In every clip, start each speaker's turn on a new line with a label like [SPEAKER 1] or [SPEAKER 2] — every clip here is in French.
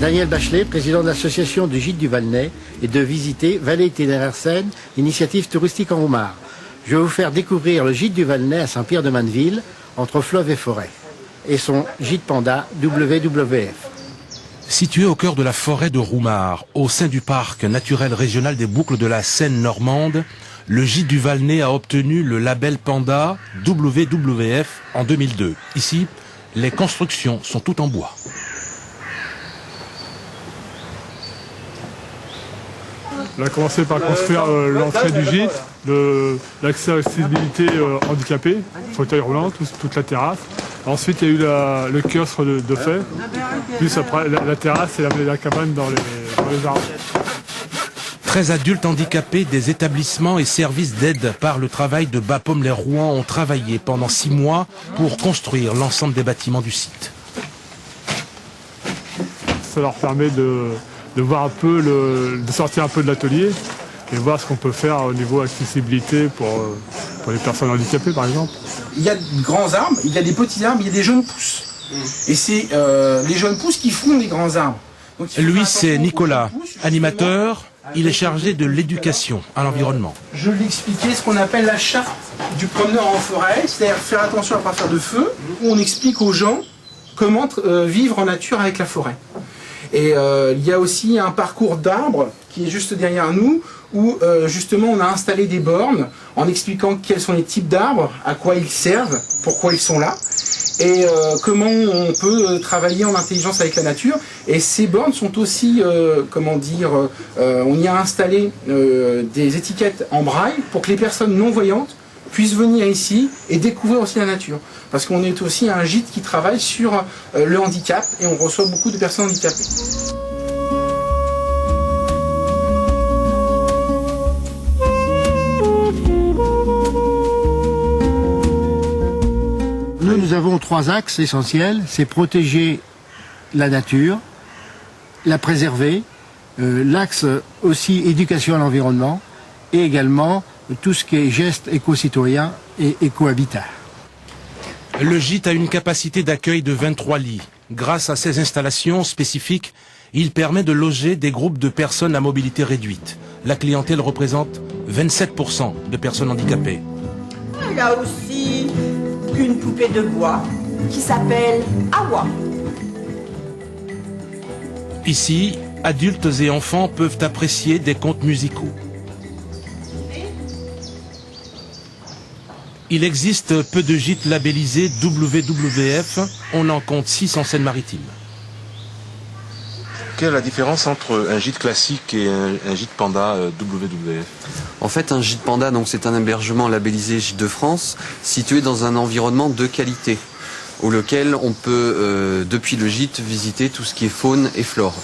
[SPEAKER 1] Daniel Bachelet, président de l'association du Gîte du Valnay, et de visiter Vallée Itinéraire Seine, initiative touristique en Roumare. Je vais vous faire découvrir le Gîte du Valnay à Saint-Pierre-de-Manneville, entre fleuve et forêt, et son gîte panda WWF.
[SPEAKER 2] Situé au cœur de la forêt de Roumare, au sein du parc naturel régional des Boucles de la Seine normande, le Gîte du Valnay a obtenu le label Panda WWF en 2002. Ici, les constructions sont toutes en bois.
[SPEAKER 3] On a commencé par construire l'entrée du gîte, l'accessibilité handicapée, fauteuil roulant, toute la terrasse. Ensuite, il y a eu le kiosque de fait, puis après la terrasse et la cabane dans les arbres.
[SPEAKER 2] 13 adultes handicapés des établissements et services d'aide par le travail de Bapaume-les-Rouen ont travaillé pendant 6 mois pour construire l'ensemble des bâtiments du site.
[SPEAKER 3] Ça leur permet de voir un peu, de sortir un peu de l'atelier et voir ce qu'on peut faire au niveau accessibilité pour les personnes handicapées, par exemple.
[SPEAKER 4] Il y a de grands arbres, il y a des petits arbres, il y a des jeunes pousses. Et c'est les jeunes pousses qui font les grands arbres.
[SPEAKER 2] Lui, c'est Nicolas, animateur. Il est chargé de l'éducation à l'environnement.
[SPEAKER 4] Je lui expliquais ce qu'on appelle la charte du promeneur en forêt, c'est-à-dire faire attention à ne pas faire de feu, où on explique aux gens comment vivre en nature avec la forêt. Et il y a aussi un parcours d'arbres qui est juste derrière nous, où justement on a installé des bornes en expliquant quels sont les types d'arbres, à quoi ils servent, pourquoi ils sont là, et comment on peut travailler en intelligence avec la nature. Et ces bornes sont aussi, on y a installé des étiquettes en braille pour que les personnes non-voyantes puissent venir ici et découvrir aussi la nature. Parce qu'on est aussi un gîte qui travaille sur le handicap et on reçoit beaucoup de personnes handicapées.
[SPEAKER 1] Nous avons 3 axes essentiels, c'est protéger la nature, la préserver, l'axe aussi éducation à l'environnement et également tout ce qui est gestes éco-citoyens et éco-habitat.
[SPEAKER 2] Le gîte a une capacité d'accueil de 23 lits. Grâce à ces installations spécifiques, il permet de loger des groupes de personnes à mobilité réduite. La clientèle représente 27% de personnes handicapées.
[SPEAKER 5] Il y a aussi une poupée de bois qui s'appelle Awa.
[SPEAKER 2] Ici, adultes et enfants peuvent apprécier des contes musicaux. Il existe peu de gîtes labellisés WWF, on en compte 6 en Seine-Maritime.
[SPEAKER 6] Quelle est la différence entre un gîte classique et un gîte panda WWF?
[SPEAKER 7] En fait, un gîte panda, c'est un hébergement labellisé Gîte de France, situé dans un environnement de qualité, auquel on peut, depuis le gîte, visiter tout ce qui est faune et flore.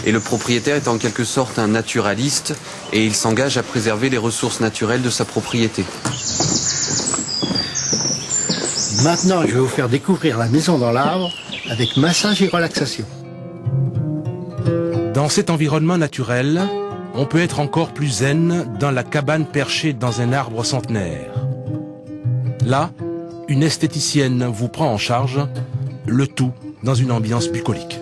[SPEAKER 7] Et le propriétaire est en quelque sorte un naturaliste et il s'engage à préserver les ressources naturelles de sa propriété.
[SPEAKER 1] Maintenant, je vais vous faire découvrir la maison dans l'arbre avec massage et relaxation.
[SPEAKER 2] Dans cet environnement naturel, on peut être encore plus zen dans la cabane perchée dans un arbre centenaire. Là, une esthéticienne vous prend en charge, le tout dans une ambiance bucolique.